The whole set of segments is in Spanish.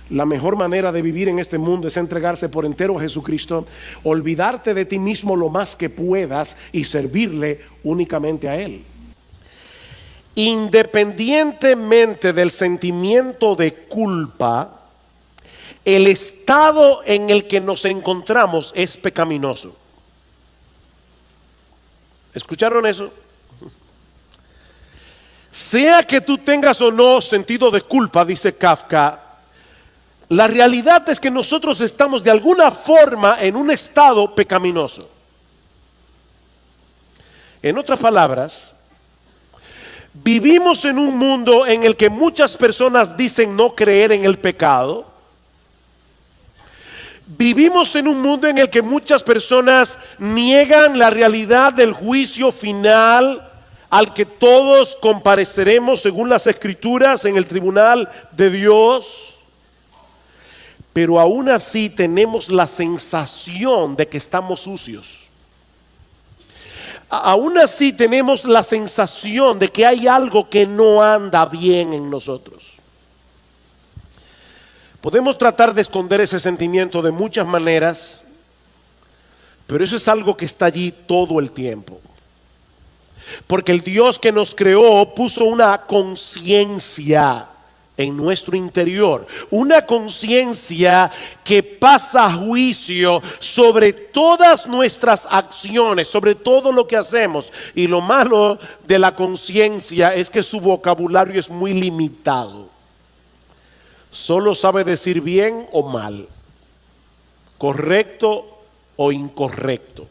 La mejor manera de vivir en este mundo es entregarse por entero a Jesucristo, olvidarte de ti mismo lo más que puedas y servirle únicamente a Él. Independientemente del sentimiento de culpa, el estado en el que nos encontramos es pecaminoso. ¿Escucharon eso? Sea que tú tengas o no sentido de culpa, dice Kafka, la realidad es que nosotros estamos de alguna forma en un estado pecaminoso. En otras palabras, vivimos en un mundo en el que muchas personas dicen no creer en el pecado. Vivimos en un mundo en el que muchas personas niegan la realidad del juicio final al que todos compareceremos según las Escrituras en el tribunal de Dios. Pero aún así tenemos la sensación de que estamos sucios. Aún así tenemos la sensación de que hay algo que no anda bien en nosotros. Podemos tratar de esconder ese sentimiento de muchas maneras, pero eso es algo que está allí todo el tiempo. Porque el Dios que nos creó puso una conciencia en nuestro interior, una conciencia que pasa juicio sobre todas nuestras acciones, sobre todo lo que hacemos. Y lo malo de la conciencia es que su vocabulario es muy limitado. Solo sabe decir bien o mal, correcto o incorrecto.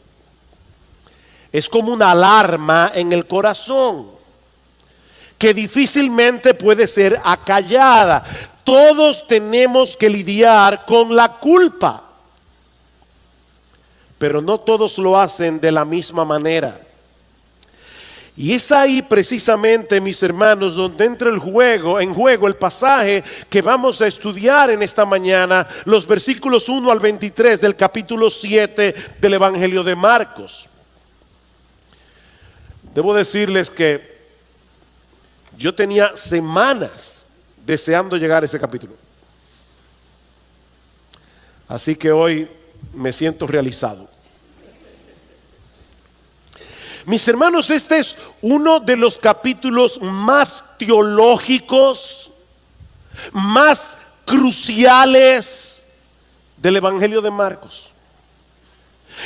Es como una alarma en el corazón que difícilmente puede ser acallada. Todos tenemos que lidiar con la culpa, pero no todos lo hacen de la misma manera. Y es ahí precisamente, mis hermanos, donde entra en juego el pasaje que vamos a estudiar en esta mañana, los versículos 1 al 23 del capítulo 7 del Evangelio de Marcos. Debo decirles que yo tenía semanas deseando llegar a ese capítulo. Así que hoy me siento realizado. Mis hermanos, este es uno de los capítulos más teológicos, más cruciales del Evangelio de Marcos.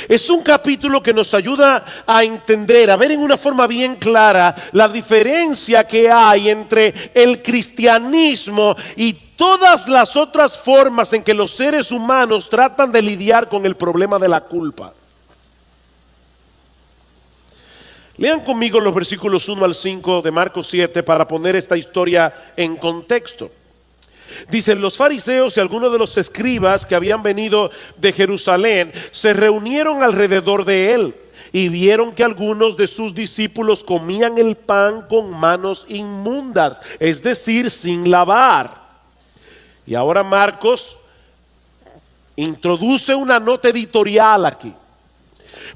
Es un capítulo que nos ayuda a entender, a ver en una forma bien clara la diferencia que hay entre el cristianismo y todas las otras formas en que los seres humanos tratan de lidiar con el problema de la culpa. Lean conmigo los versículos 1 al 5 de Marcos 7 para poner esta historia en contexto. Dicen: los fariseos y algunos de los escribas que habían venido de Jerusalén se reunieron alrededor de él y vieron que algunos de sus discípulos comían el pan con manos inmundas, es decir, sin lavar. Y ahora Marcos introduce una nota editorial aquí.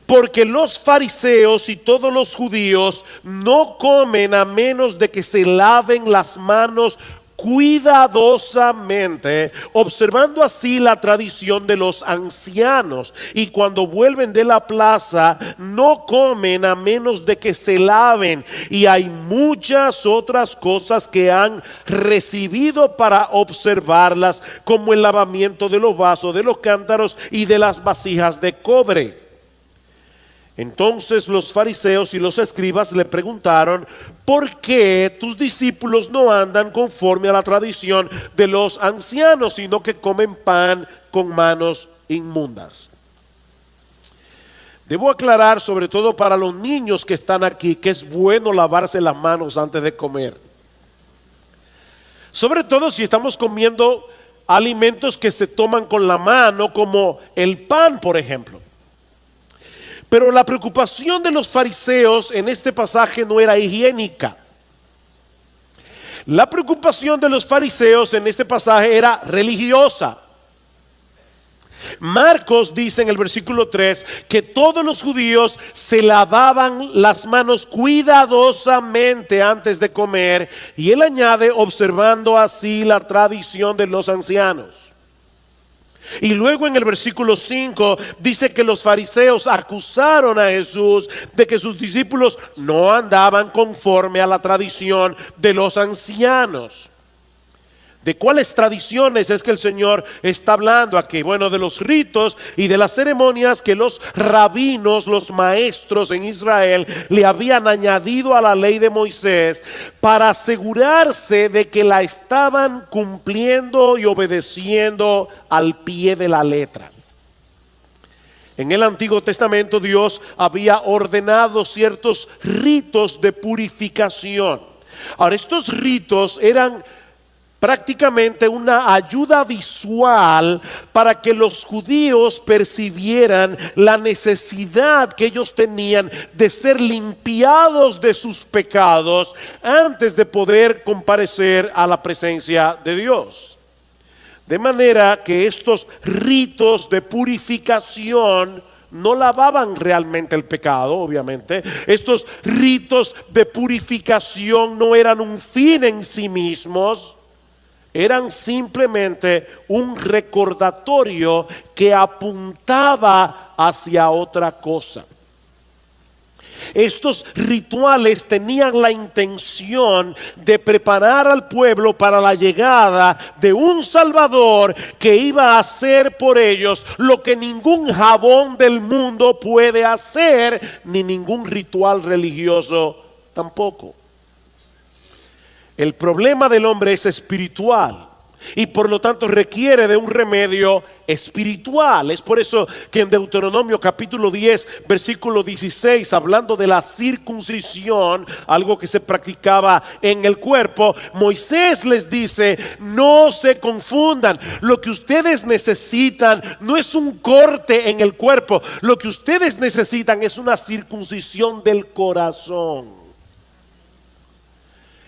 Porque los fariseos y todos los judíos no comen a menos de que se laven las manos cuidadosamente, observando así la tradición de los ancianos, y cuando vuelven de la plaza no comen a menos de que se laven, y hay muchas otras cosas que han recibido para observarlas, como el lavamiento de los vasos, de los cántaros y de las vasijas de cobre. Entonces los fariseos y los escribas le preguntaron: ¿por qué tus discípulos no andan conforme a la tradición de los ancianos, sino que comen pan con manos inmundas? Debo aclarar, sobre todo para los niños que están aquí, que es bueno lavarse las manos antes de comer. Sobre todo si estamos comiendo alimentos que se toman con la mano, como el pan, por ejemplo. Pero la preocupación de los fariseos en este pasaje no era higiénica. La preocupación de los fariseos en este pasaje era religiosa. Marcos dice en el versículo 3 que todos los judíos se lavaban las manos cuidadosamente antes de comer, y él añade, observando así la tradición de los ancianos. Y luego en el versículo 5 dice que los fariseos acusaron a Jesús de que sus discípulos no andaban conforme a la tradición de los ancianos. ¿De cuáles tradiciones es que el Señor está hablando aquí? Bueno, de los ritos y de las ceremonias que los rabinos, los maestros en Israel, le habían añadido a la ley de Moisés para asegurarse de que la estaban cumpliendo y obedeciendo al pie de la letra. En el Antiguo Testamento Dios había ordenado ciertos ritos de purificación. Ahora, estos ritos eran prácticamente una ayuda visual para que los judíos percibieran la necesidad que ellos tenían de ser limpiados de sus pecados antes de poder comparecer a la presencia de Dios. De manera que estos ritos de purificación no lavaban realmente el pecado, obviamente. Estos ritos de purificación no eran un fin en sí mismos. Eran simplemente un recordatorio que apuntaba hacia otra cosa. Estos rituales tenían la intención de preparar al pueblo para la llegada de un Salvador que iba a hacer por ellos lo que ningún jabón del mundo puede hacer, ni ningún ritual religioso tampoco. El problema del hombre es espiritual y por lo tanto requiere de un remedio espiritual. Es por eso que en Deuteronomio capítulo 10 versículo 16, hablando de la circuncisión, algo que se practicaba en el cuerpo, Moisés les dice: no se confundan, lo que ustedes necesitan no es un corte en el cuerpo, lo que ustedes necesitan es una circuncisión del corazón.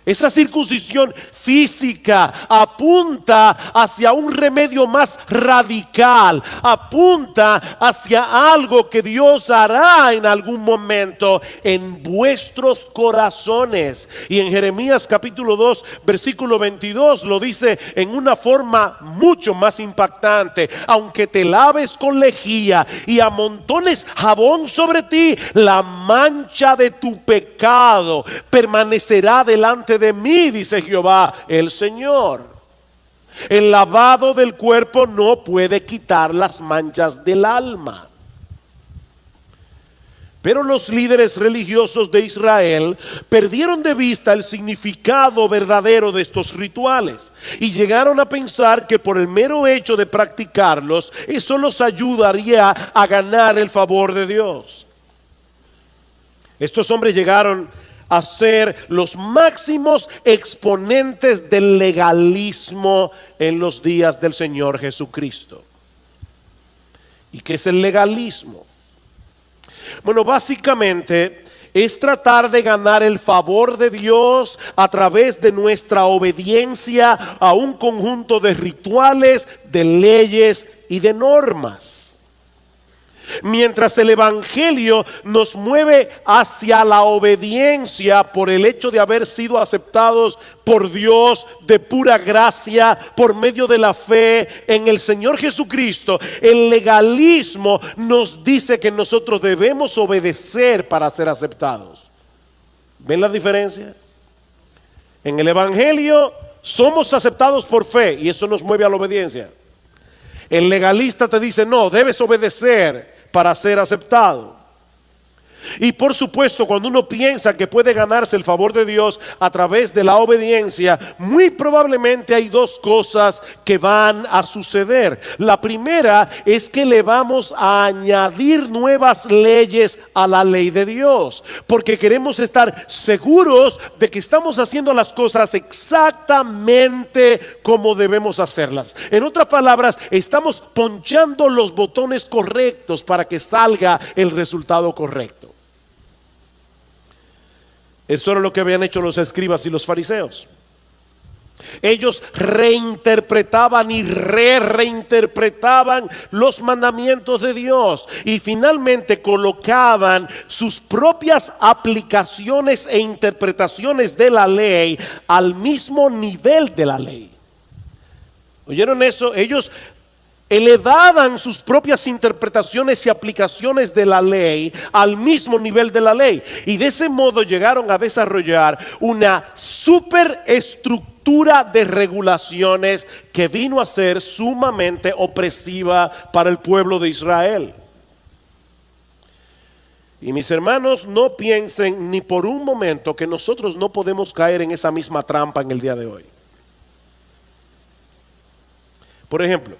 Esa circuncisión física apunta hacia un remedio más radical, apunta hacia algo que Dios hará en algún momento en vuestros corazones. Y en Jeremías capítulo 2 versículo 22 lo dice en una forma mucho más impactante: aunque te laves con lejía y amontones jabón sobre ti, la mancha de tu pecado permanecerá delante de mí, dice Jehová el Señor. El lavado del cuerpo no puede quitar las manchas del alma. Pero los líderes religiosos de Israel perdieron de vista el significado verdadero de estos rituales y llegaron a pensar que por el mero hecho de practicarlos, eso los ayudaría a ganar el favor de Dios. Estos hombres llegaron a ser los máximos exponentes del legalismo en los días del Señor Jesucristo. ¿Y qué es el legalismo? Bueno, básicamente es tratar de ganar el favor de Dios a través de nuestra obediencia a un conjunto de rituales, de leyes y de normas. Mientras el Evangelio nos mueve hacia la obediencia por el hecho de haber sido aceptados por Dios de pura gracia por medio de la fe en el Señor Jesucristo, el legalismo nos dice que nosotros debemos obedecer para ser aceptados. ¿Ven la diferencia? En el Evangelio somos aceptados por fe y eso nos mueve a la obediencia. El legalista te dice: no, debes obedecer para ser aceptado. Y por supuesto, cuando uno piensa que puede ganarse el favor de Dios a través de la obediencia, muy probablemente hay dos cosas que van a suceder. La primera es que le vamos a añadir nuevas leyes a la ley de Dios, porque queremos estar seguros de que estamos haciendo las cosas exactamente como debemos hacerlas. En otras palabras, estamos ponchando los botones correctos para que salga el resultado correcto. Eso era lo que habían hecho los escribas y los fariseos. Ellos reinterpretaban y reinterpretaban los mandamientos de Dios y finalmente colocaban sus propias aplicaciones e interpretaciones de la ley al mismo nivel de la ley. ¿Oyeron eso? Ellos elevaban sus propias interpretaciones y aplicaciones de la ley al mismo nivel de la ley, y de ese modo llegaron a desarrollar una superestructura de regulaciones que vino a ser sumamente opresiva para el pueblo de Israel. Y mis hermanos, no piensen ni por un momento que nosotros no podemos caer en esa misma trampa en el día de hoy. Por ejemplo,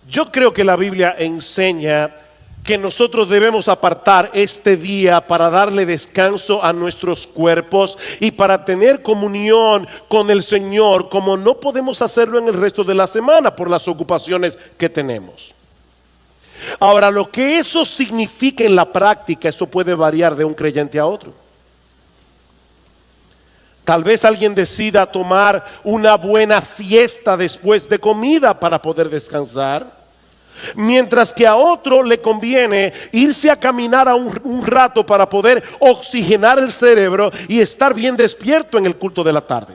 yo creo que la Biblia enseña que nosotros debemos apartar este día para darle descanso a nuestros cuerpos y para tener comunión con el Señor, como no podemos hacerlo en el resto de la semana por las ocupaciones que tenemos. Ahora, lo que eso significa en la práctica, eso puede variar de un creyente a otro. Tal vez alguien decida tomar una buena siesta después de comida para poder descansar, mientras que a otro le conviene irse a caminar un rato para poder oxigenar el cerebro y estar bien despierto en el culto de la tarde.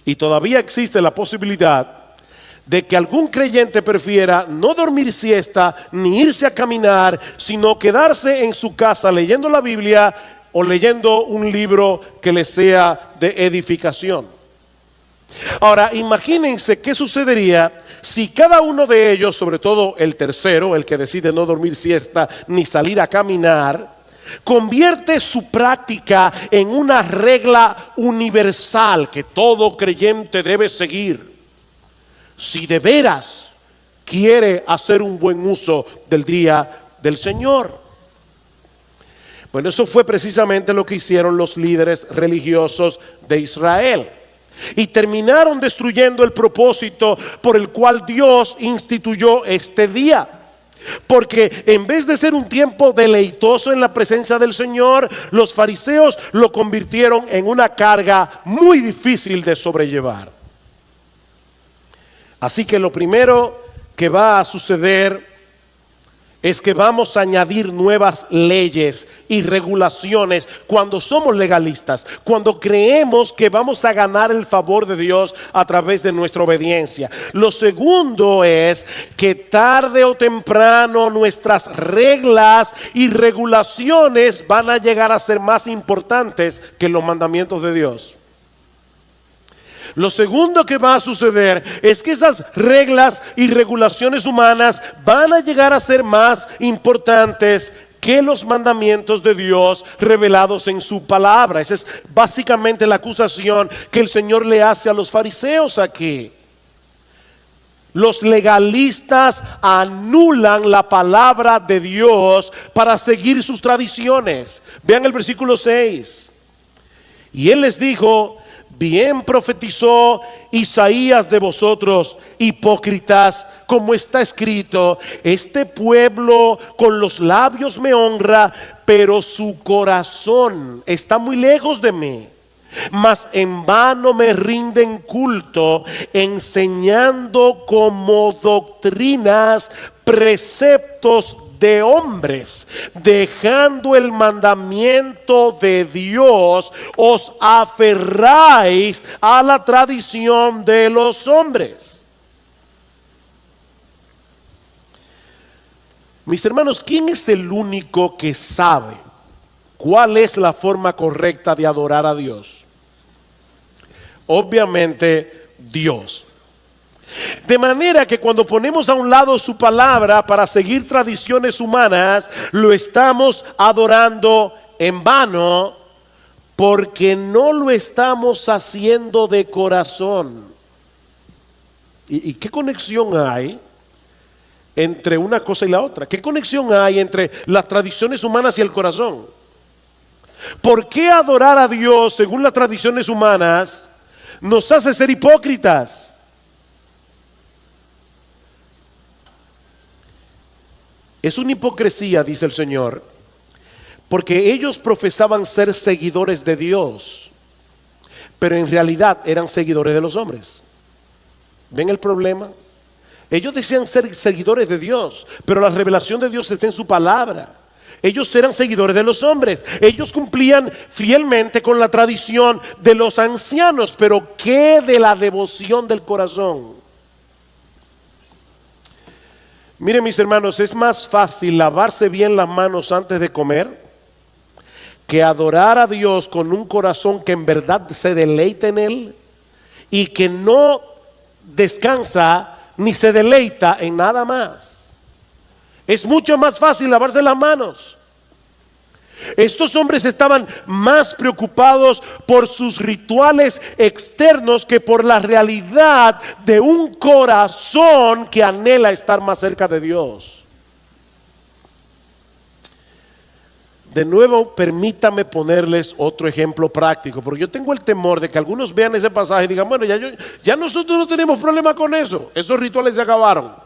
Y todavía existe la posibilidad de que algún creyente prefiera no dormir siesta ni irse a caminar, sino quedarse en su casa leyendo la Biblia o leyendo un libro que le sea de edificación. Ahora, imagínense qué sucedería si cada uno de ellos, sobre todo el tercero, el que decide no dormir siesta ni salir a caminar, convierte su práctica en una regla universal que todo creyente debe seguir, si de veras quiere hacer un buen uso del día del Señor. Bueno, eso fue precisamente lo que hicieron los líderes religiosos de Israel. Y terminaron destruyendo el propósito por el cual Dios instituyó este día. Porque en vez de ser un tiempo deleitoso en la presencia del Señor, los fariseos lo convirtieron en una carga muy difícil de sobrellevar. Así que lo primero que va a suceder es que vamos a añadir nuevas leyes y regulaciones cuando somos legalistas, cuando creemos que vamos a ganar el favor de Dios a través de nuestra obediencia. Lo segundo es que tarde o temprano nuestras reglas y regulaciones van a llegar a ser más importantes que los mandamientos de Dios. Lo segundo que va a suceder es que esas reglas y regulaciones humanas van a llegar a ser más importantes que los mandamientos de Dios revelados en su palabra. Esa es básicamente la acusación que el Señor le hace a los fariseos aquí. Los legalistas anulan la palabra de Dios para seguir sus tradiciones. Vean el versículo 6. Y él les dijo: bien profetizó Isaías de vosotros, hipócritas, como está escrito: este pueblo con los labios me honra, pero su corazón está muy lejos de mí. Mas en vano me rinden culto, enseñando como doctrinas preceptos de hombres. Dejando el mandamiento de Dios, os aferráis a la tradición de los hombres. Mis hermanos, ¿quién es el único que sabe cuál es la forma correcta de adorar a Dios? Obviamente Dios. De manera que cuando ponemos a un lado su palabra para seguir tradiciones humanas, lo estamos adorando en vano, porque no lo estamos haciendo de corazón. ¿Y qué conexión hay entre una cosa y la otra? ¿Qué conexión hay entre las tradiciones humanas y el corazón? ¿Por qué adorar a Dios según las tradiciones humanas nos hace ser hipócritas? Es una hipocresía, dice el Señor, porque ellos profesaban ser seguidores de Dios, pero en realidad eran seguidores de los hombres. ¿Ven el problema? Ellos decían ser seguidores de Dios, pero la revelación de Dios está en su palabra. Ellos eran seguidores de los hombres. Ellos cumplían fielmente con la tradición de los ancianos, pero ¿qué de la devoción del corazón? Miren, mis hermanos, es más fácil lavarse bien las manos antes de comer que adorar a Dios con un corazón que en verdad se deleita en Él y que no descansa ni se deleita en nada más. Es mucho más fácil lavarse las manos. Estos hombres estaban más preocupados por sus rituales externos que por la realidad de un corazón que anhela estar más cerca de Dios. De nuevo, permítame ponerles otro ejemplo práctico, porque yo tengo el temor de que algunos vean ese pasaje y digan, bueno, ya nosotros no tenemos problema con eso, esos rituales se acabaron.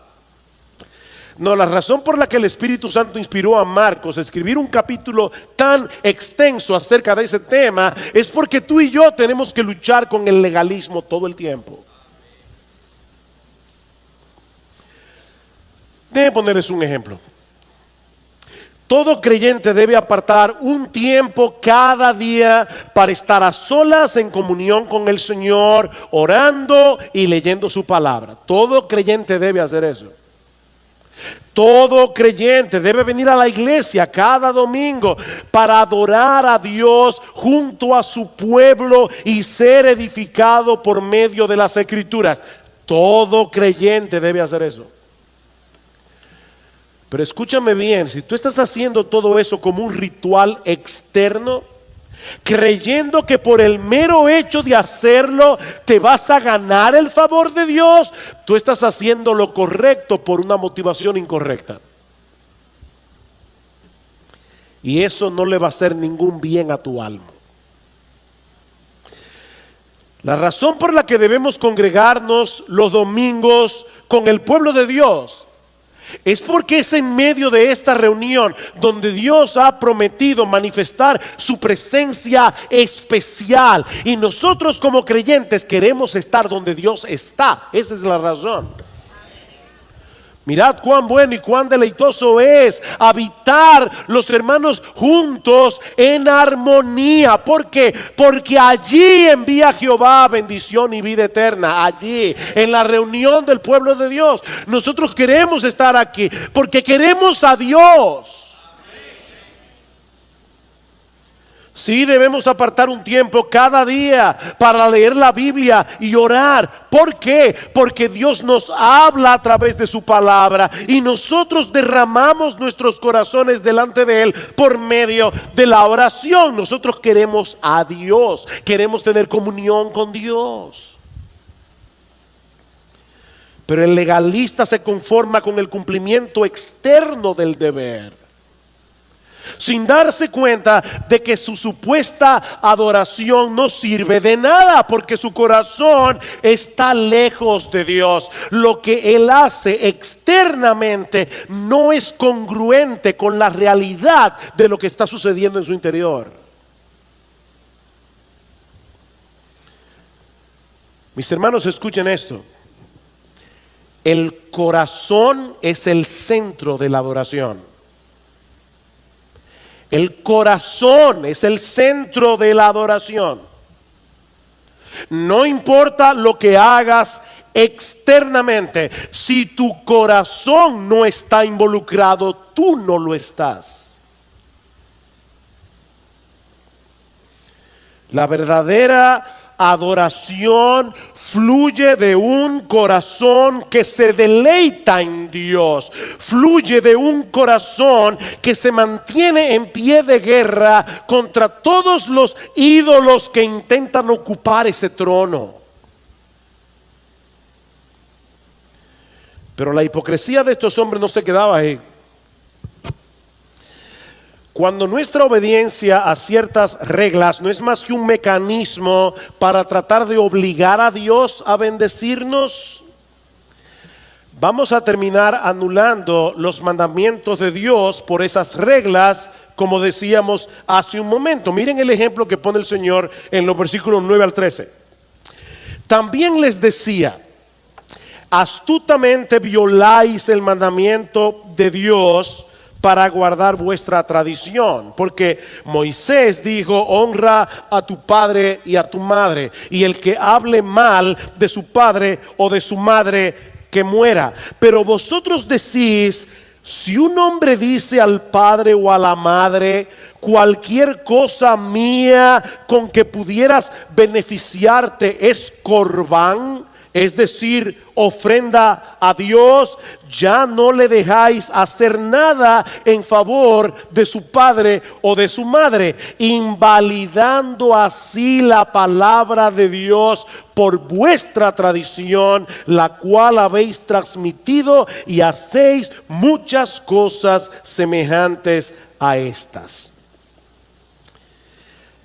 No, la razón por la que el Espíritu Santo inspiró a Marcos a escribir un capítulo tan extenso acerca de ese tema es porque tú y yo tenemos que luchar con el legalismo todo el tiempo. Déjenme ponerles un ejemplo. Todo creyente debe apartar un tiempo cada día para estar a solas en comunión con el Señor, orando y leyendo su palabra. Todo creyente debe hacer eso. Todo creyente debe venir a la iglesia cada domingo para adorar a Dios junto a su pueblo y ser edificado por medio de las Escrituras. Todo creyente debe hacer eso. Pero escúchame bien, si tú estás haciendo todo eso como un ritual externo, creyendo que por el mero hecho de hacerlo te vas a ganar el favor de Dios, tú estás haciendo lo correcto por una motivación incorrecta. Y eso no le va a hacer ningún bien a tu alma. La razón por la que debemos congregarnos los domingos con el pueblo de Dios es porque es en medio de esta reunión donde Dios ha prometido manifestar su presencia especial, y nosotros como creyentes queremos estar donde Dios está. Esa es la razón. Mirad cuán bueno y cuán deleitoso es habitar los hermanos juntos en armonía. ¿Por qué? Porque allí envía Jehová bendición y vida eterna. Allí, en la reunión del pueblo de Dios. Nosotros queremos estar aquí porque queremos a Dios. Sí, debemos apartar un tiempo cada día para leer la Biblia y orar. ¿Por qué? Porque Dios nos habla a través de su palabra y nosotros derramamos nuestros corazones delante de Él por medio de la oración. Nosotros queremos a Dios, queremos tener comunión con Dios. Pero el legalista se conforma con el cumplimiento externo del deber, sin darse cuenta de que su supuesta adoración no sirve de nada, porque su corazón está lejos de Dios. Lo que él hace externamente no es congruente con la realidad de lo que está sucediendo en su interior. Mis hermanos, escuchen esto. El corazón es el centro de la adoración. El corazón es el centro de la adoración. No importa lo que hagas externamente, si tu corazón no está involucrado, tú no lo estás. La verdadera adoración fluye de un corazón que se deleita en Dios, fluye de un corazón que se mantiene en pie de guerra contra todos los ídolos que intentan ocupar ese trono. Pero la hipocresía de estos hombres no se quedaba ahí. Cuando nuestra obediencia a ciertas reglas no es más que un mecanismo para tratar de obligar a Dios a bendecirnos, Vamos a terminar anulando los mandamientos de Dios por esas reglas, como decíamos hace un momento. Miren el ejemplo que pone el Señor en los versículos 9 al 13. También les decía: astutamente violáis el mandamiento de Dios para guardar vuestra tradición, porque Moisés dijo: honra a tu padre y a tu madre, y el que hable mal de su padre o de su madre, que muera. Pero vosotros decís: si un hombre dice al padre o a la madre, cualquier cosa mía con que pudieras beneficiarte es corbán, es decir, ofrenda a Dios, ya no le dejáis hacer nada en favor de su padre o de su madre, invalidando así la palabra de Dios por vuestra tradición, la cual habéis transmitido, y hacéis muchas cosas semejantes a estas.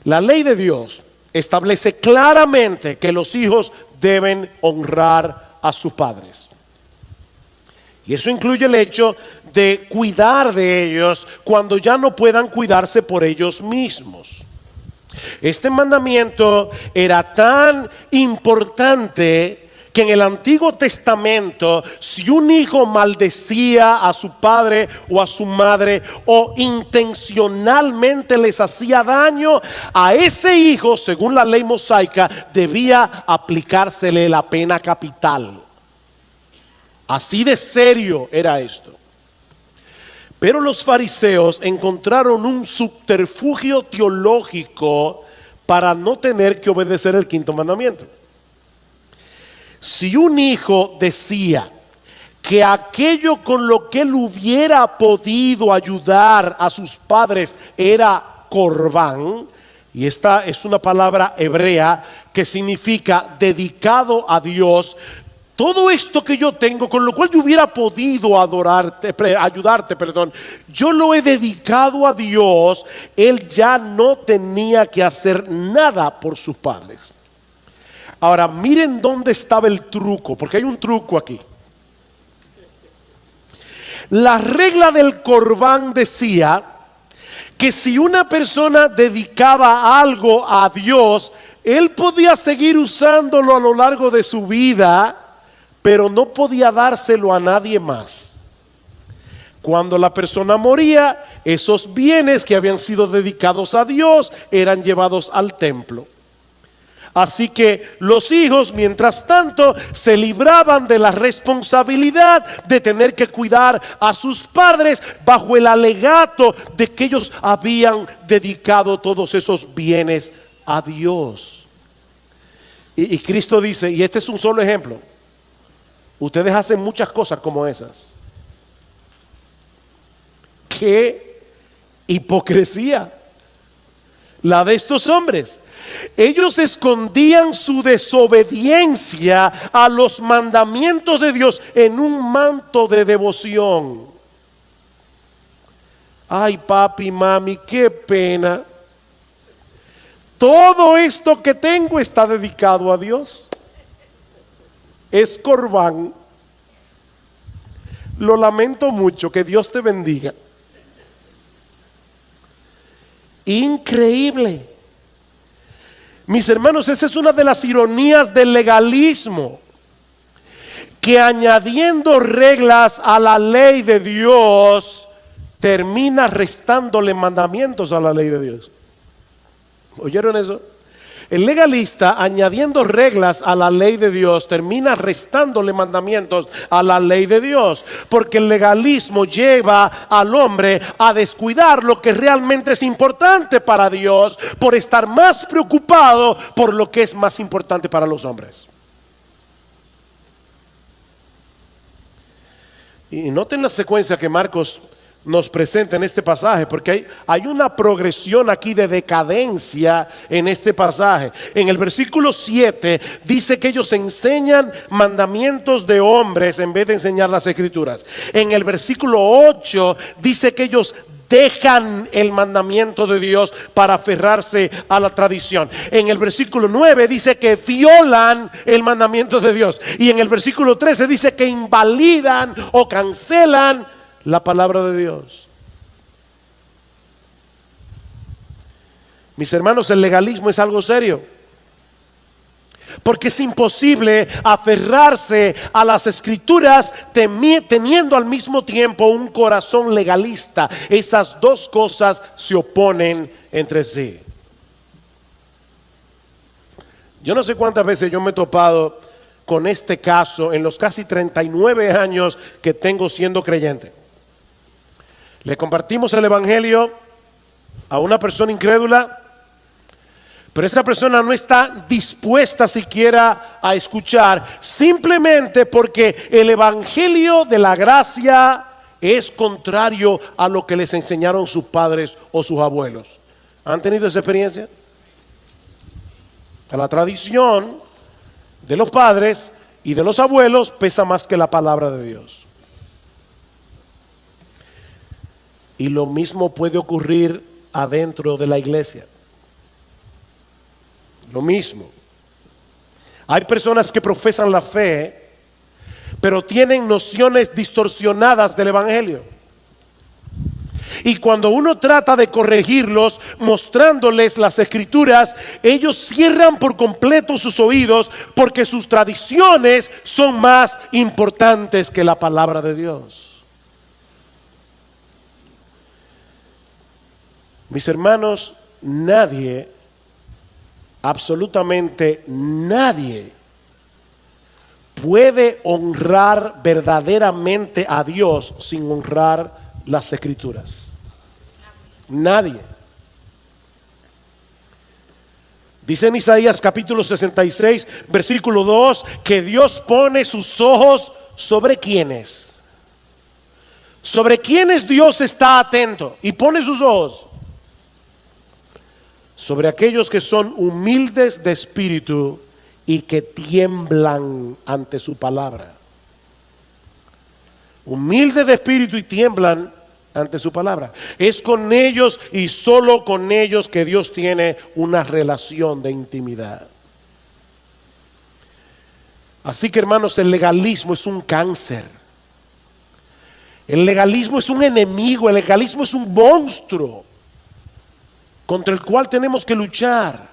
La ley de Dios establece claramente que los hijos deben honrar a sus padres. Y eso incluye el hecho de cuidar de ellos cuando ya no puedan cuidarse por ellos mismos. Este mandamiento era tan importante que en el Antiguo Testamento, si un hijo maldecía a su padre o a su madre, o intencionalmente les hacía daño, a ese hijo, según la ley mosaica, debía aplicársele la pena capital. Así de serio era esto. Pero los fariseos encontraron un subterfugio teológico para no tener que obedecer el quinto mandamiento. Si un hijo decía que aquello con lo que él hubiera podido ayudar a sus padres era corbán, y esta es una palabra hebrea que significa dedicado a Dios, todo esto que yo tengo, con lo cual yo hubiera podido ayudarte, yo lo he dedicado a Dios, él ya no tenía que hacer nada por sus padres. Ahora, miren dónde estaba el truco, porque hay un truco aquí. La regla del corbán decía que si una persona dedicaba algo a Dios, él podía seguir usándolo a lo largo de su vida, pero no podía dárselo a nadie más. Cuando la persona moría, esos bienes que habían sido dedicados a Dios eran llevados al templo. Así que los hijos, mientras tanto, se libraban de la responsabilidad de tener que cuidar a sus padres bajo el alegato de que ellos habían dedicado todos esos bienes a Dios. Y Cristo dice, y este es un solo ejemplo: ustedes hacen muchas cosas como esas. ¡Qué hipocresía la de estos hombres! Ellos escondían su desobediencia a los mandamientos de Dios en un manto de devoción. Ay, papi, mami, qué pena. Todo esto que tengo está dedicado a Dios. Es corbán. Lo lamento mucho, que Dios te bendiga. Increíble. Mis hermanos, esa es una de las ironías del legalismo, que añadiendo reglas a la ley de Dios, termina restándole mandamientos a la ley de Dios. ¿Oyeron eso? El legalista, añadiendo reglas a la ley de Dios, termina restándole mandamientos a la ley de Dios, porque el legalismo lleva al hombre a descuidar lo que realmente es importante para Dios, por estar más preocupado por lo que es más importante para los hombres. Y noten la secuencia que Marcos nos presenta en este pasaje, porque hay una progresión aquí de decadencia en este pasaje. En el versículo 7 dice que ellos enseñan mandamientos de hombres en vez de enseñar las escrituras. En el versículo 8 dice que ellos dejan el mandamiento de Dios para aferrarse a la tradición. En el versículo 9 dice que violan el mandamiento de Dios, y en el versículo 13 dice que invalidan o cancelan la palabra de Dios. Mis hermanos, el legalismo es algo serio, porque es imposible aferrarse a las escrituras teniendo al mismo tiempo un corazón legalista. Esas dos cosas se oponen entre sí. Yo no sé cuántas veces yo me he topado con este caso en los casi 39 años que tengo siendo creyente. Le compartimos el evangelio a una persona incrédula, pero esa persona no está dispuesta siquiera a escuchar, simplemente porque el evangelio de la gracia es contrario a lo que les enseñaron sus padres o sus abuelos. ¿Han tenido esa experiencia? La tradición de los padres y de los abuelos pesa más que la palabra de Dios. Y lo mismo puede ocurrir adentro de la iglesia. Lo mismo. Hay personas que profesan la fe, pero tienen nociones distorsionadas del evangelio. Y cuando uno trata de corregirlos, mostrándoles las escrituras, ellos cierran por completo sus oídos, porque sus tradiciones son más importantes que la palabra de Dios. Mis hermanos, nadie, absolutamente nadie, puede honrar verdaderamente a Dios sin honrar las escrituras. Nadie. Dice en Isaías capítulo 66 versículo 2 que Dios pone sus ojos sobre quiénes. Sobre quiénes Dios está atento y pone sus ojos. Sobre aquellos que son humildes de espíritu y que tiemblan ante su palabra. Humildes de espíritu y tiemblan ante su palabra. Es con ellos y solo con ellos que Dios tiene una relación de intimidad. Así que, hermanos, el legalismo es un cáncer. El legalismo es un enemigo, el legalismo es un monstruo contra el cual tenemos que luchar,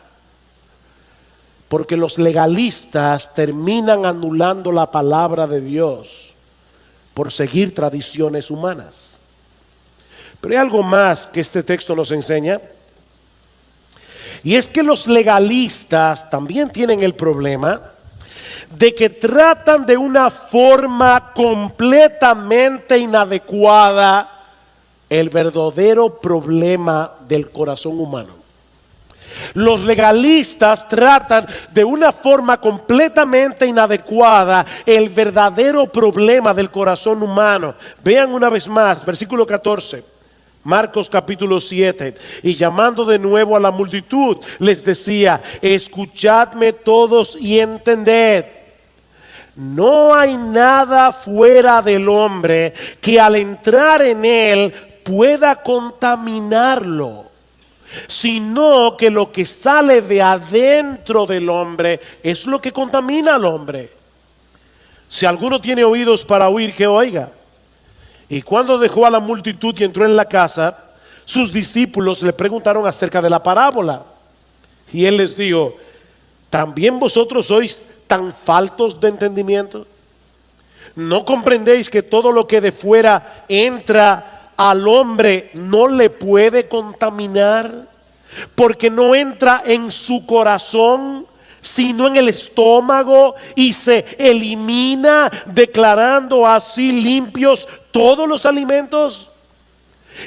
porque los legalistas terminan anulando la palabra de Dios por seguir tradiciones humanas. Pero hay algo más que este texto nos enseña, y es que los legalistas también tienen el problema de que tratan de una forma completamente inadecuada el verdadero problema del corazón humano. Los legalistas tratan de una forma completamente inadecuada el verdadero problema del corazón humano. Vean una vez más, versículo 14. Marcos capítulo 7, y llamando de nuevo a la multitud, les decía: escuchadme todos y entended. No hay nada fuera del hombre que al entrar en él pueda contaminarlo, sino que lo que sale de adentro del hombre es lo que contamina al hombre. Si alguno tiene oídos para oír, que oiga. Y cuando dejó a la multitud y entró en la casa, sus discípulos le preguntaron acerca de la parábola. Y él les dijo: ¿también vosotros sois tan faltos de entendimiento? ¿No comprendéis que todo lo que de fuera entra al hombre no le puede contaminar? Porque no entra en su corazón, sino en el estómago, y se elimina, declarando así limpios todos los alimentos.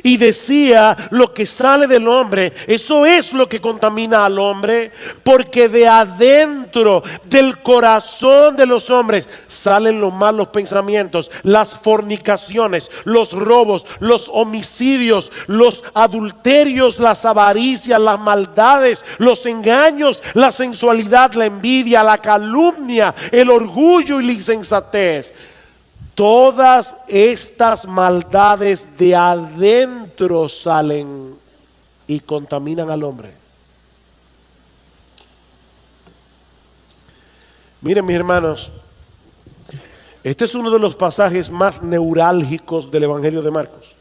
Y decía: lo que sale del hombre, eso es lo que contamina al hombre, porque de adentro del corazón de los hombres salen los malos pensamientos, las fornicaciones, los robos, los homicidios, los adulterios, las avaricias, las maldades, los engaños, la sensualidad, la envidia, la calumnia, el orgullo y la insensatez. Todas estas maldades de adentro adentro salen y contaminan al hombre. Miren, mis hermanos, este es uno de los pasajes más neurálgicos del Evangelio de Marcos.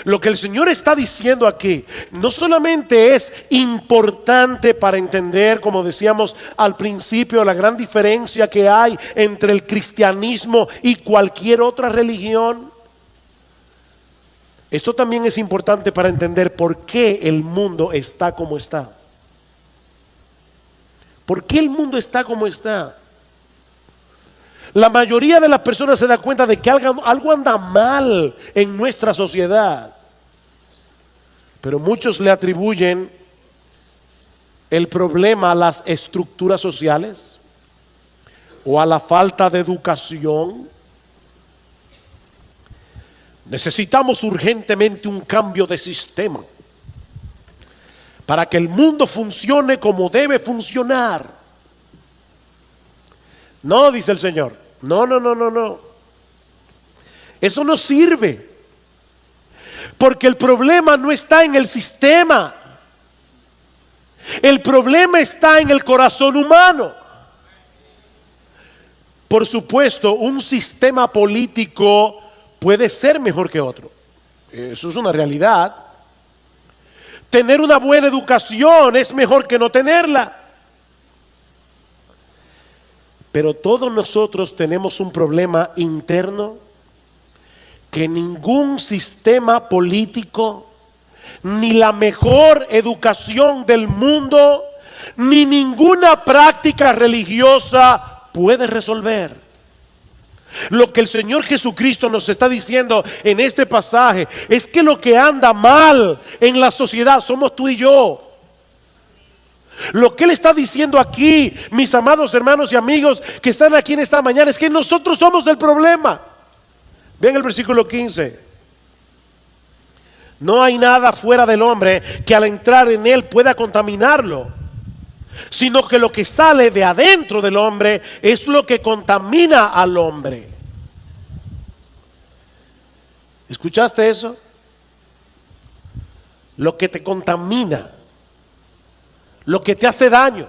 Lo que el Señor está diciendo aquí no solamente es importante para entender, como decíamos al principio, la gran diferencia que hay entre el cristianismo y cualquier otra religión. Esto también es importante para entender por qué el mundo está como está. ¿Por qué el mundo está como está? La mayoría de las personas se da cuenta de que algo anda mal en nuestra sociedad. Pero muchos le atribuyen el problema a las estructuras sociales o a la falta de educación. Necesitamos urgentemente un cambio de sistema para que el mundo funcione como debe funcionar. No, dice el Señor. No. Eso no sirve. Porque el problema no está en el sistema. El problema está en el corazón humano. Por supuesto, un sistema político puede ser mejor que otro. Eso es una realidad. Tener una buena educación es mejor que no tenerla. Pero todos nosotros tenemos un problema interno que ningún sistema político, ni la mejor educación del mundo, ni ninguna práctica religiosa puede resolver. Lo que el Señor Jesucristo nos está diciendo en este pasaje es que lo que anda mal en la sociedad somos tú y yo. Lo que Él está diciendo aquí, mis amados hermanos y amigos que están aquí en esta mañana, es que nosotros somos el problema. Vean el versículo 15. No hay nada fuera del hombre que al entrar en él pueda contaminarlo, sino que lo que sale de adentro del hombre es lo que contamina al hombre. ¿Escuchaste eso? Lo que te contamina, lo que te hace daño,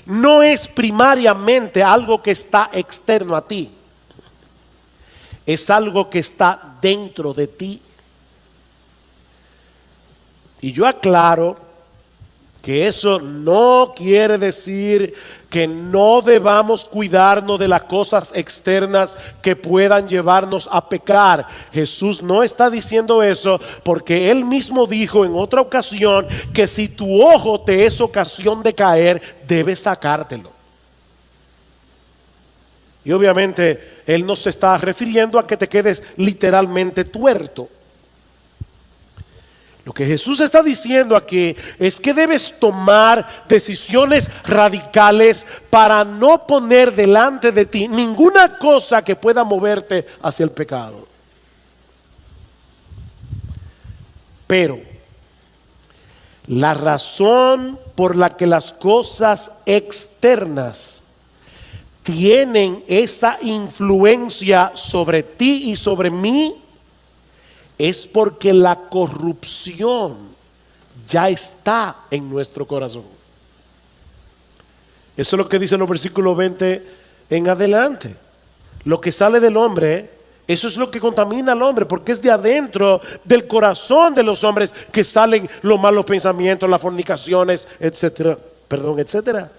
no es primariamente algo que está externo a ti, es algo que está dentro de ti. Y yo aclaro que eso no quiere decir que no debamos cuidarnos de las cosas externas que puedan llevarnos a pecar. Jesús no está diciendo eso, porque Él mismo dijo en otra ocasión que si tu ojo te es ocasión de caer, debes sacártelo. Y obviamente Él no se está refiriendo a que te quedes literalmente tuerto. Lo que Jesús está diciendo aquí es que debes tomar decisiones radicales para no poner delante de ti ninguna cosa que pueda moverte hacia el pecado. Pero la razón por la que las cosas externas tienen esa influencia sobre ti y sobre mí es porque la corrupción ya está en nuestro corazón. Eso es lo que dice en los versículos 20 en adelante. Lo que sale del hombre, eso es lo que contamina al hombre, porque es de adentro del corazón de los hombres que salen los malos pensamientos, las fornicaciones, etcétera. Etcétera.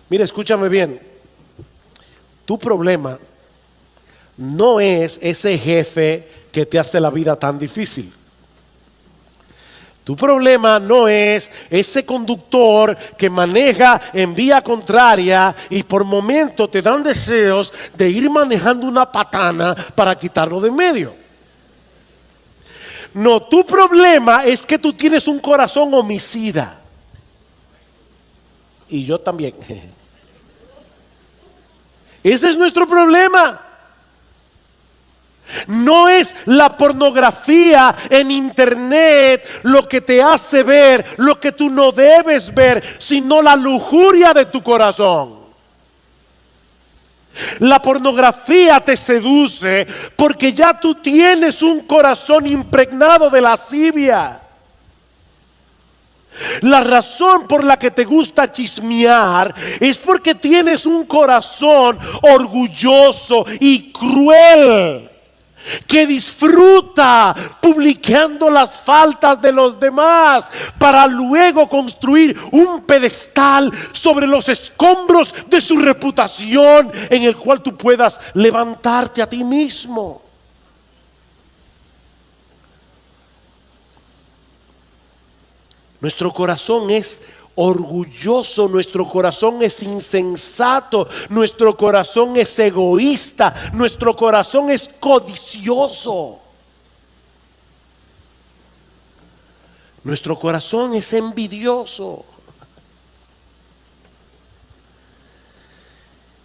Mira, escúchame bien. Tu problema no es ese jefe que te hace la vida tan difícil. Tu problema no es ese conductor que maneja en vía contraria y por momento te dan deseos de ir manejando una patana para quitarlo de en medio. No, tu problema es que tú tienes un corazón homicida. Y yo también. Ese es nuestro problema. No es la pornografía en internet lo que te hace ver lo que tú no debes ver, sino la lujuria de tu corazón. La pornografía te seduce porque ya tú tienes un corazón impregnado de lascivia. La razón por la que te gusta chismear es porque tienes un corazón orgulloso y cruel, que disfruta publicando las faltas de los demás para luego construir un pedestal sobre los escombros de su reputación en el cual tú puedas levantarte a ti mismo. Nuestro corazón es orgulloso, nuestro corazón es insensato, nuestro corazón es egoísta, nuestro corazón es codicioso, nuestro corazón es envidioso.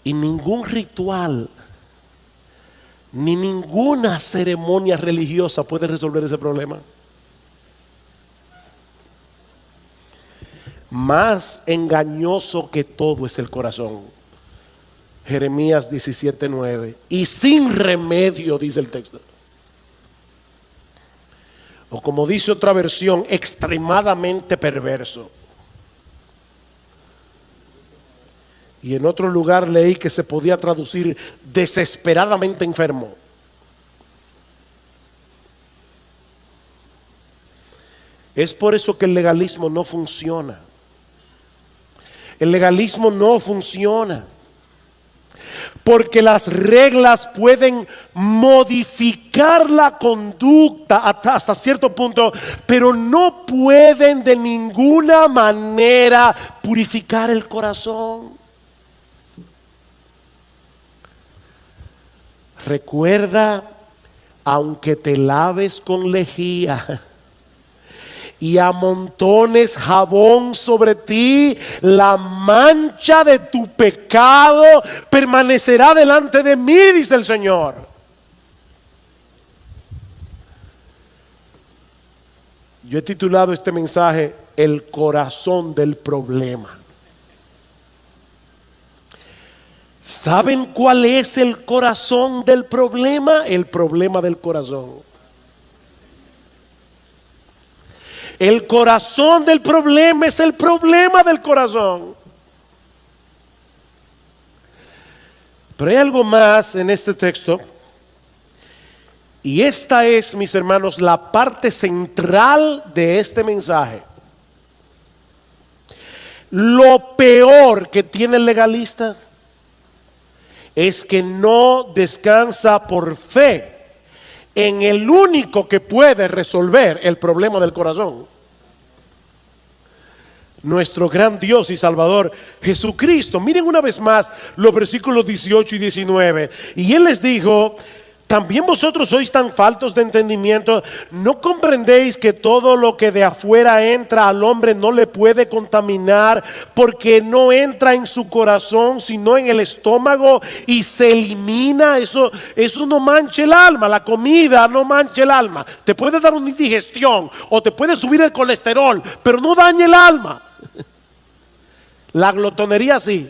Y ningún ritual ni ninguna ceremonia religiosa puede resolver ese problema. Más engañoso que todo es el corazón. Jeremías 17:9. Y sin remedio, dice el texto. O como dice otra versión, extremadamente perverso. Y en otro lugar leí que se podía traducir desesperadamente enfermo. Es por eso que el legalismo no funciona. El legalismo no funciona, porque las reglas pueden modificar la conducta hasta cierto punto, pero no pueden de ninguna manera purificar el corazón. Recuerda, aunque te laves con lejía y amontones jabón sobre ti, la mancha de tu pecado permanecerá delante de mí, dice el Señor. Yo he titulado este mensaje El corazón del problema. ¿Saben cuál es el corazón del problema? El problema del corazón. El corazón del problema es el problema del corazón. Pero hay algo más en este texto. Y esta es, mis hermanos, la parte central de este mensaje. Lo peor que tiene el legalista es que no descansa por fe en el único que puede resolver el problema del corazón: nuestro gran Dios y Salvador Jesucristo. Miren una vez más los versículos 18 y 19. Y Él les dijo: ¿también vosotros sois tan faltos de entendimiento? ¿No comprendéis que todo lo que de afuera entra al hombre no le puede contaminar, porque no entra en su corazón sino en el estómago y se elimina? Eso no mancha el alma. La comida no mancha el alma. Te puede dar una indigestión o te puede subir el colesterol, pero no daña el alma. La glotonería sí,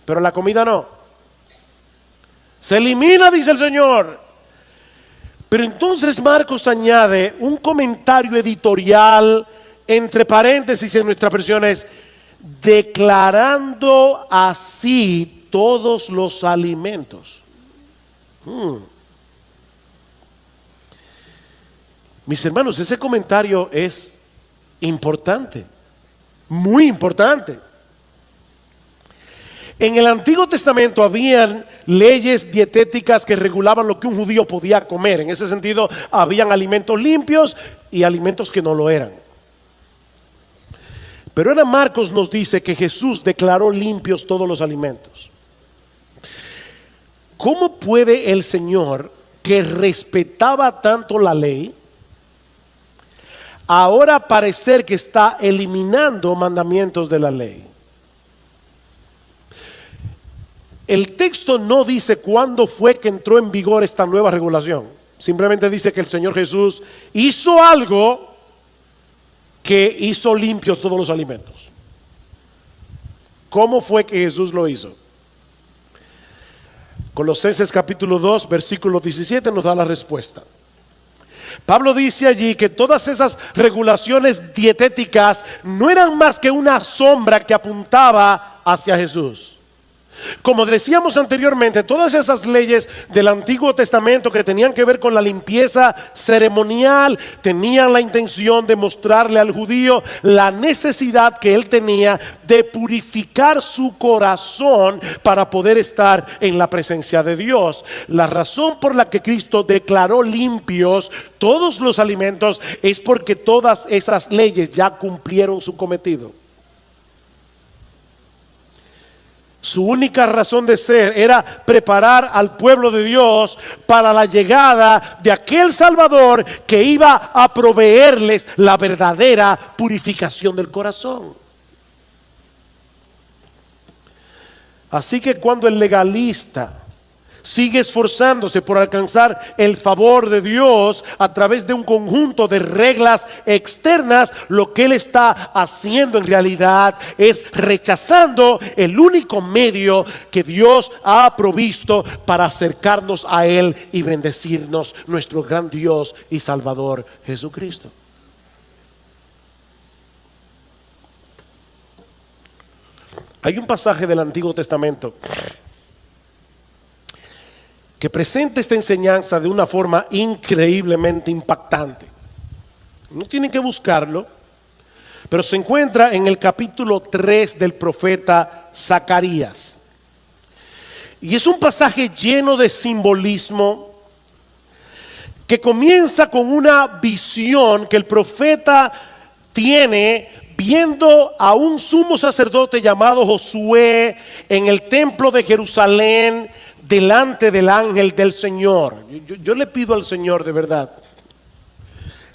pero la comida no. Se elimina, dice el Señor. Pero entonces Marcos añade un comentario editorial entre paréntesis en nuestras versiones, declarando así todos los alimentos. Mis hermanos, ese comentario es importante, muy importante. En el Antiguo Testamento habían leyes dietéticas que regulaban lo que un judío podía comer. En ese sentido, habían alimentos limpios y alimentos que no lo eran. Pero ahora Marcos nos dice que Jesús declaró limpios todos los alimentos. ¿Cómo puede el Señor, que respetaba tanto la ley, ahora parecer que está eliminando mandamientos de la ley? El texto no dice cuándo fue que entró en vigor esta nueva regulación. Simplemente dice que el Señor Jesús hizo algo que hizo limpios todos los alimentos. ¿Cómo fue que Jesús lo hizo? Colosenses capítulo 2, versículo 17 nos da la respuesta. Pablo dice allí que todas esas regulaciones dietéticas no eran más que una sombra que apuntaba hacia Jesús. Como decíamos anteriormente, todas esas leyes del Antiguo Testamento que tenían que ver con la limpieza ceremonial tenían la intención de mostrarle al judío la necesidad que él tenía de purificar su corazón para poder estar en la presencia de Dios. La razón por la que Cristo declaró limpios todos los alimentos es porque todas esas leyes ya cumplieron su cometido. Su única razón de ser era preparar al pueblo de Dios para la llegada de aquel Salvador que iba a proveerles la verdadera purificación del corazón. Así que cuando el legalista sigue esforzándose por alcanzar el favor de Dios a través de un conjunto de reglas externas, lo que él está haciendo en realidad es rechazando el único medio que Dios ha provisto para acercarnos a él y bendecirnos, nuestro gran Dios y Salvador Jesucristo. Hay un pasaje del Antiguo Testamento que presenta esta enseñanza de una forma increíblemente impactante. No tienen que buscarlo, pero se encuentra en el capítulo 3 del profeta Zacarías. Y es un pasaje lleno de simbolismo que comienza con una visión que el profeta tiene viendo a un sumo sacerdote llamado Josué en el templo de Jerusalén delante del ángel del Señor. Yo le pido al Señor de verdad,